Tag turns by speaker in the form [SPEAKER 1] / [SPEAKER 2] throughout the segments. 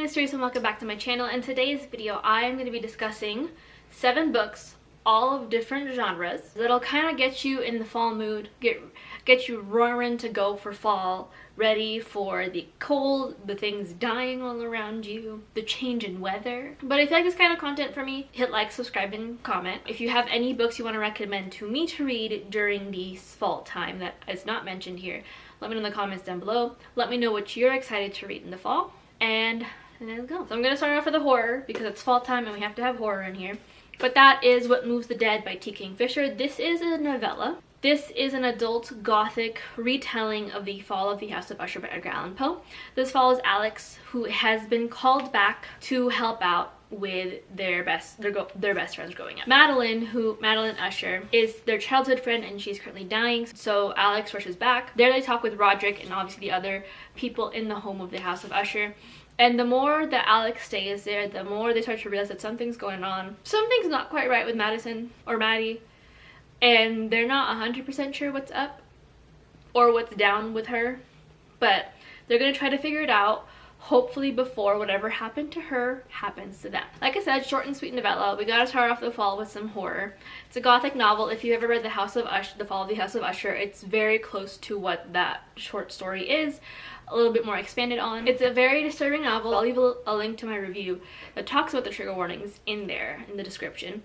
[SPEAKER 1] name is Teresa and welcome back to my channel. In today's video, I am going to be discussing 7 books, all of different genres, that'll kind of get you in the fall mood, get you roaring to go for fall, ready for the cold, the things dying all around you, the change in weather. But if you like this kind of content for me, hit like, subscribe, and comment. If you have any books you want to recommend to me to read during the fall time that is not mentioned here, let me know in the comments down below. Let me know what you're excited to read in the fall. And let's go. So I'm going to start off with a horror because it's fall time and we have to have horror in here. But that is What Moves the Dead by T. Kingfisher. This is a novella. This is an adult gothic retelling of the fall of the House of Usher by Edgar Allan Poe. This follows Alex, who has been called back to help out with their best friends growing up. Madeline Usher is their childhood friend and she's currently dying, so Alex rushes back. There they talk with Roderick and obviously the other people in the home of the House of Usher. And the more that Alex stays there, the more they start to realize that something's going on. Something's not quite right with Madison or Maddie, and they're not 100% sure what's up or what's down with her, but they're gonna try to figure it out, hopefully before whatever happened to her happens to them. Like I said, short and sweet novella. We gotta start off the fall with some horror. It's a gothic novel. If you ever read The Fall of the House of Usher, it's very close to what that short story is, a little bit more expanded on. It's a very disturbing novel. I'll leave a link to my review that talks about the trigger warnings in there in the description.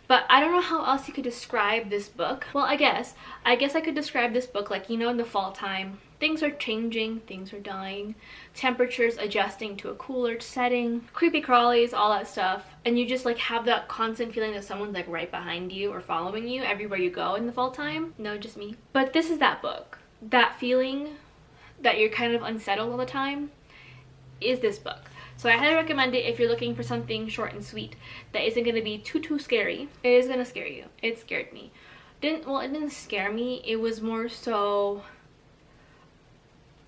[SPEAKER 1] But I don't know how else you could describe this book. Well, I guess I could describe this book like, you know, in the fall time, things are changing, things are dying, temperatures adjusting to a cooler setting, creepy crawlies, all that stuff, and you just like have that constant feeling that someone's like right behind you or following you everywhere you go in the fall time. No, just me. But this is that book. That feeling that you're kind of unsettled all the time is this book. So I highly recommend it if you're looking for something short and sweet that isn't going to be too scary. It is going to scare you. It scared me. It didn't scare me. It was more so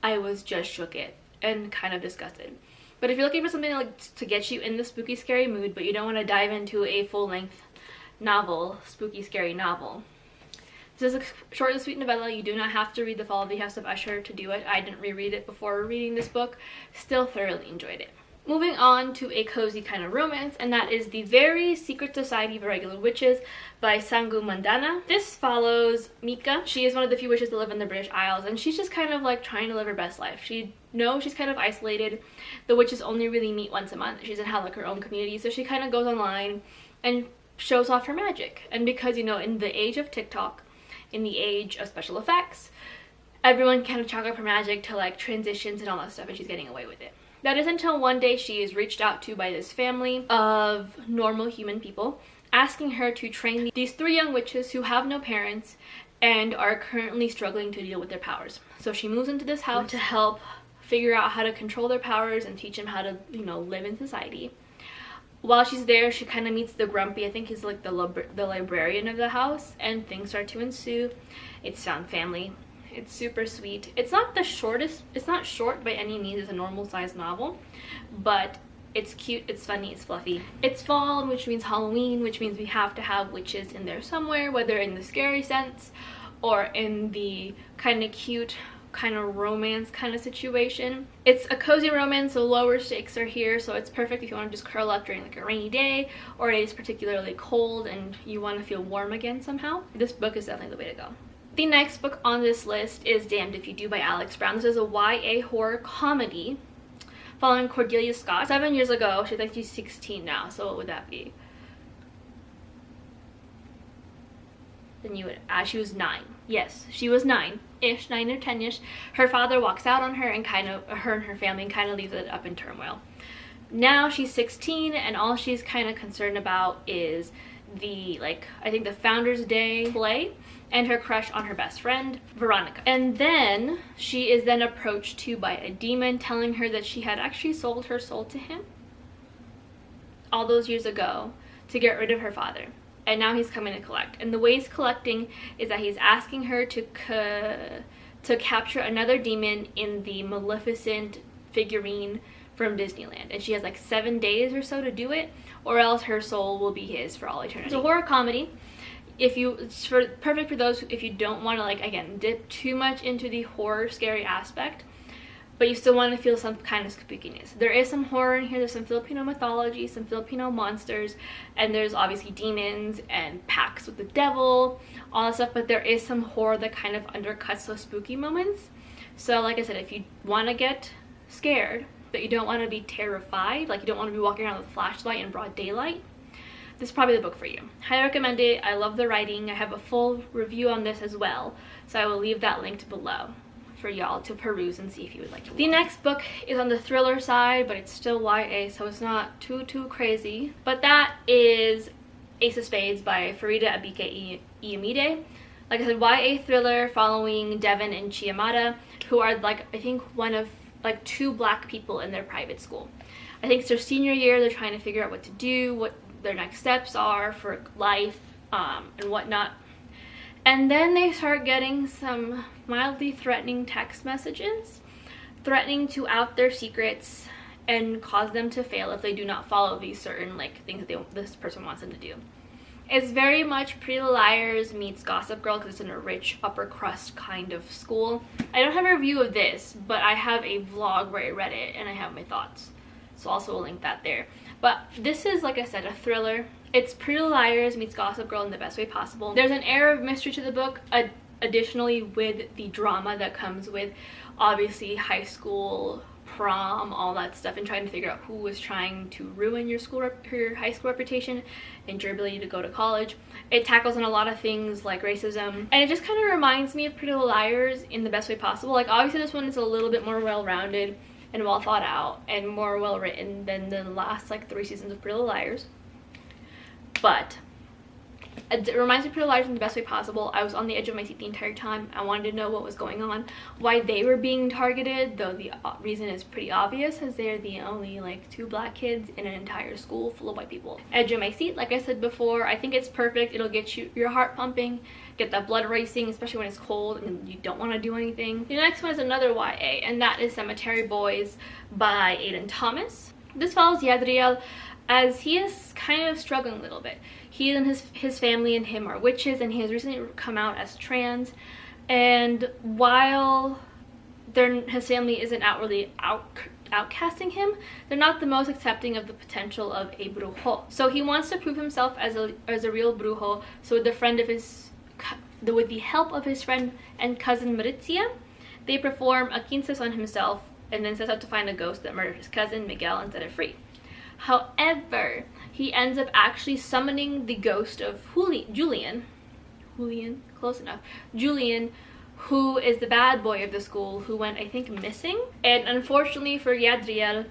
[SPEAKER 1] I was just shook it and kind of disgusted. But if you're looking for something like to get you in the spooky scary mood, but you don't want to dive into a full-length novel, spooky scary novel, this is a short and sweet novella. You do not have to read The Fall of the House of Usher to do it. I didn't reread it before reading this book. Still thoroughly enjoyed it. Moving on to a cozy kind of romance, and that is The Very Secret Society of Irregular Witches by Sangu Mandana. This follows Mika. She is one of the few witches that live in the British Isles, and she's just kind of like trying to live her best life. She knows she's kind of isolated. The witches only really meet once a month. She doesn't have like her own community, so she kind of goes online and shows off her magic. And because, you know, in the age of TikTok, in the age of special effects, everyone kind of chalk up her magic to like transitions and all that stuff, and she's getting away with it. That is until one day she is reached out to by this family of normal human people, asking her to train these 3 young witches who have no parents and are currently struggling to deal with their powers. So she moves into this house to help figure out how to control their powers and teach them how to, you know, live in society. While she's there, she kind of meets the grumpy, I think he's like the librarian of the house, and things start to ensue. It's found family. It's super sweet. It's not the shortest, it's not short by any means. It's a normal sized novel, but it's cute, it's funny, it's fluffy. It's fall, which means Halloween, which means we have to have witches in there somewhere, whether in the scary sense or in the kind of cute, kind of romance kind of situation. It's a cozy romance, so lower stakes are here, so it's perfect if you want to just curl up during like a rainy day or it is particularly cold and you want to feel warm again somehow. This book is definitely the way to go. The next book on this list is Damned If You Do by Alex Brown. This is a YA horror comedy following Cordelia Scott. 7 years ago, she's 16 now, so what would that be? Then you would, she was 9. Yes, she was 9-ish, 9 or 10-ish. Her father walks out on her and her and her family kind of leaves it up in turmoil. Now she's 16 and all she's kind of concerned about is I think the Founders Day play and her crush on her best friend, Veronica. And then she is then approached too by a demon telling her that she had actually sold her soul to him all those years ago to get rid of her father. And now he's coming to collect. And the way he's collecting is that he's asking her to capture another demon in the Maleficent figurine from Disneyland. And she has like 7 days or so to do it, or else her soul will be his for all eternity. It's a horror comedy. It's perfect for those if you don't want to, like, again, dip too much into the horror scary aspect. but you still want to feel some kind of spookiness. There is some horror in here. There's some Filipino mythology, some Filipino monsters, and there's obviously demons and pacts with the devil, all that stuff, but there is some horror that kind of undercuts those spooky moments. So like I said, if you want to get scared, but you don't want to be terrified, like you don't want to be walking around with a flashlight in broad daylight, this is probably the book for you. Highly recommend it. I love the writing. I have a full review on this as well, so I will leave that linked below for y'all to peruse and see if you would like to. The next book is on the thriller side, but it's still YA, so it's not too crazy. But that is Ace of Spades by Farida Abike Iyamide. Like I said, YA thriller following Devin and Chiamata, who are like, I think one of like 2 black people in their private school. I think it's their senior year. They're trying to figure out what to do, what their next steps are for life, and whatnot. And then they start getting some mildly threatening text messages, threatening to out their secrets and cause them to fail if they do not follow these certain like things that this person wants them to do. It's very much Pretty Little Liars meets Gossip Girl because it's in a rich upper crust kind of school. I don't have a review of this, but I have a vlog where I read it and I have my thoughts. So also will link that there. But this is, like I said, a thriller. It's Pretty Little Liars meets Gossip Girl in the best way possible. There's an air of mystery to the book, additionally with the drama that comes with obviously high school, prom, all that stuff, and trying to figure out who was trying to ruin your high school reputation and your ability to go to college. It tackles on a lot of things like racism, and it just kind of reminds me of Pretty Little Liars in the best way possible. Like obviously this one is a little bit more well-rounded and well thought out and more well written than the last like 3 seasons of Pretty Little Liars, but it reminds me of Pretty Little Liars in the best way possible. I was on the edge of my seat the entire time. I wanted to know what was going on, why they were being targeted, though the reason is pretty obvious, as they're the only like 2 black kids in an entire school full of white people. Edge of my seat, like I said before. I think it's perfect. It'll get your heart pumping, get that blood racing, especially when it's cold and you don't want to do anything. The next one is another YA, and that is Cemetery Boys by Aiden Thomas. This follows Yadriel as he is kind of struggling a little bit. He and his family and him are witches, and he has recently come out as trans, and while his family isn't outwardly outcasting him, they're not the most accepting of the potential of a brujo. So he wants to prove himself as a real brujo. So with the help of his friend and cousin Maurizia, they perform a quinces on himself and then sets out to find a ghost that murdered his cousin Miguel and set it free. However, he ends up actually summoning the ghost of Julian, close enough, Julian, who is the bad boy of the school who went, I think, missing. And unfortunately for Yadriel,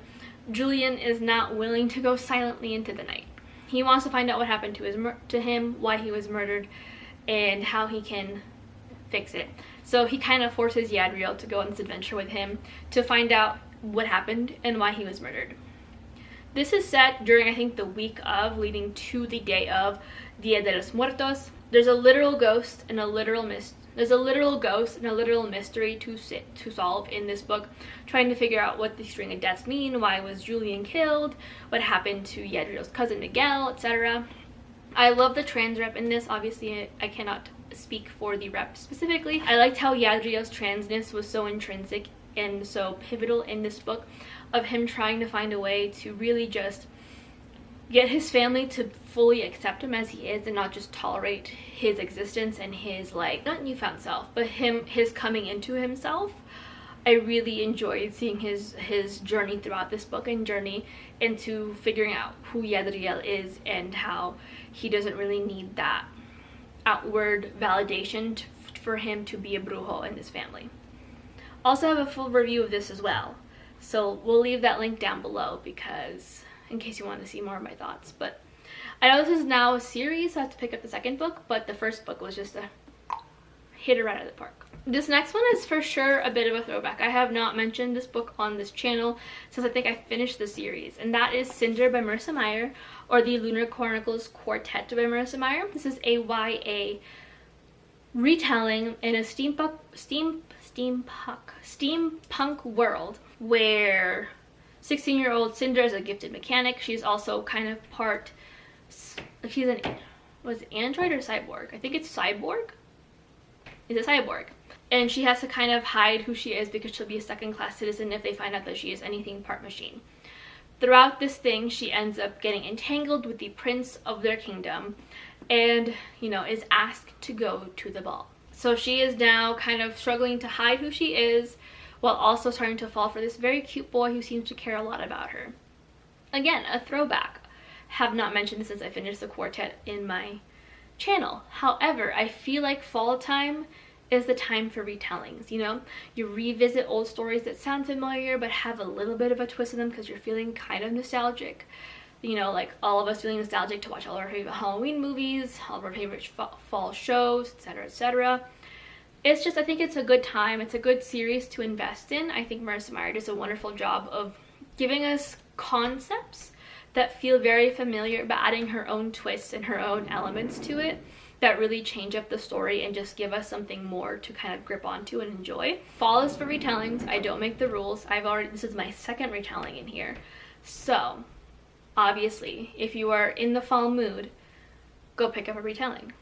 [SPEAKER 1] Julian is not willing to go silently into the night. He wants to find out what happened to him, why he was murdered, and how he can fix it. So he kind of forces Yadriel to go on this adventure with him to find out what happened and why he was murdered. This is set during, I think, the week of, leading to the day of Dia de los Muertos. There's a literal ghost and a literal mystery to solve in this book, trying to figure out what the string of deaths mean, why was Julian killed, what happened to Yadriel's cousin Miguel, etc. I love the trans rep in this. Obviously, I cannot speak for the rep specifically. I liked how Yadriel's transness was so intrinsic and so pivotal in this book, of him trying to find a way to really just get his family to fully accept him as he is and not just tolerate his existence and his, like, not newfound self, but his coming into himself. I really enjoyed seeing his journey throughout this book and journey into figuring out who Yadriel is and how he doesn't really need that outward validation for him to be a brujo in this family. Also have a full review of this as well, so we'll leave that link down below because in case you want to see more of my thoughts. But I know this is now a series, so I have to pick up the second book, but the first book was just a hit it right out of the park. This next one is for sure a bit of a throwback. I have not mentioned this book on this channel since I think I finished the series, and that is Cinder by Marissa Meyer, or the Lunar Chronicles Quartet by Marissa Meyer. This is a YA retelling in a steampunk world where 16-year-old Cinder is a gifted mechanic. She's also kind of part, she's an, was it android or cyborg? I think it's cyborg. Is it cyborg? and she has to kind of hide who she is because she'll be a second-class citizen if they find out that she is anything part machine. Throughout this thing, she ends up getting entangled with the prince of their kingdom and, you know, is asked to go to the ball. So she is now kind of struggling to hide who she is while also starting to fall for this very cute boy who seems to care a lot about her. Again, a throwback. Have not mentioned this since I finished the quartet in my channel. However, I feel like fall time is the time for retellings, you know? You revisit old stories that sound familiar but have a little bit of a twist in them because you're feeling kind of nostalgic. You know, like all of us feeling nostalgic to watch all our favorite Halloween movies, all of our favorite fall shows, etc., etc. It's just, I think it's a good time. It's a good series to invest in. I think Marissa Meyer does a wonderful job of giving us concepts that feel very familiar, but adding her own twists and her own elements to it that really change up the story and just give us something more to kind of grip onto and enjoy. Fall is for retellings. I don't make the rules. This is my second retelling in here. So, obviously, if you are in the fall mood, go pick up a retelling.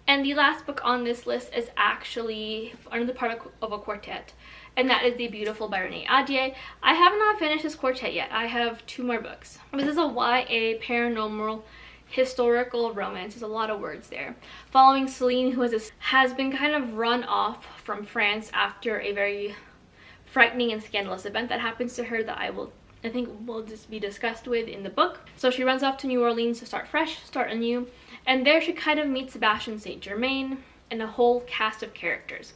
[SPEAKER 1] And the last book on this list is actually another part of a quartet, and that is The Beautiful by Renee Ahdieh. I have not finished this quartet yet. I have 2 more books. This is a YA paranormal historical romance. There's a lot of words there. Following Celine, who has been kind of run off from France after a very frightening and scandalous event that happens to her that I think will just be discussed with in the book. So she runs off to New Orleans to start fresh, start anew, and there she kind of meets Sebastian St. Germain and a whole cast of characters.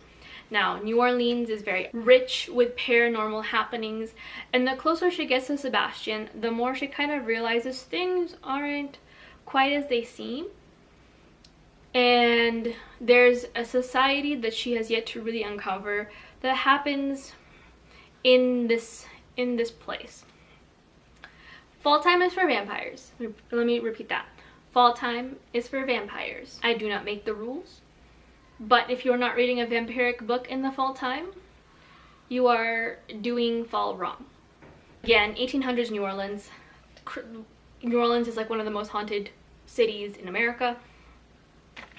[SPEAKER 1] Now, New Orleans is very rich with paranormal happenings, and the closer she gets to Sebastian, the more she kind of realizes things aren't quite as they seem. And there's a society that she has yet to really uncover that happens in this place. Fall time is for vampires. Let me repeat that. Fall time is for vampires. I do not make the rules, but if you're not reading a vampiric book in the fall time, you are doing fall wrong. Again, 1800s New Orleans. New Orleans is like one of the most haunted cities in America,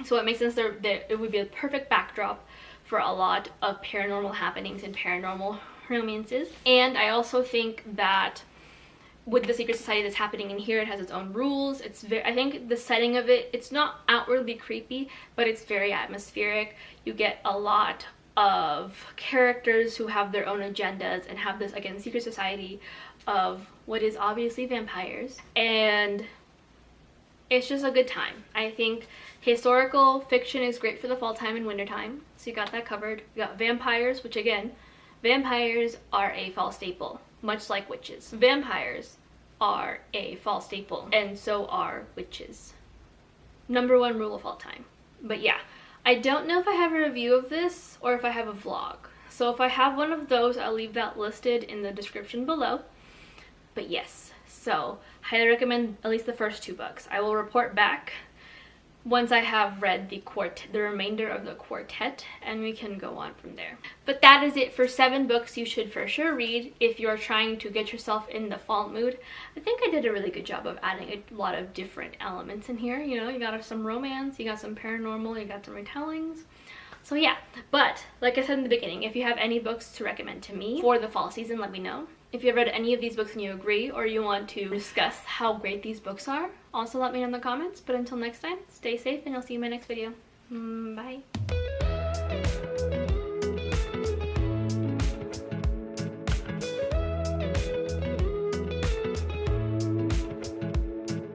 [SPEAKER 1] so it makes sense that it would be a perfect backdrop for a lot of paranormal happenings and paranormal romances. And I also think that with the secret society that's happening in here, it has its own rules. I think the setting of it's not outwardly creepy, but it's very atmospheric. You get a lot of characters who have their own agendas and have this, again, secret society of what is obviously vampires, and it's just a good time. I think historical fiction is great for the fall time and winter time, so you got that covered. You got vampires, which again, vampires are a fall staple, much like witches. Vampires are a fall staple, and so are witches. #1 rule of fall time. But yeah, I don't know if I have a review of this or if I have a vlog. So if I have one of those, I'll leave that listed in the description below. But yes, so highly recommend at least the first 2 books. I will report back once I have read the remainder of the quartet, and we can go on from there. But that is it for 7 books you should for sure read if you're trying to get yourself in the fall mood. I think I did a really good job of adding a lot of different elements in here. You know, you got some romance, you got some paranormal, you got some retellings. So yeah, but like I said in the beginning, if you have any books to recommend to me for the fall season, let me know. If you've read any of these books and you agree, or you want to discuss how great these books are, also let me know in the comments. But until next time, stay safe and I'll see you in my next video. Bye.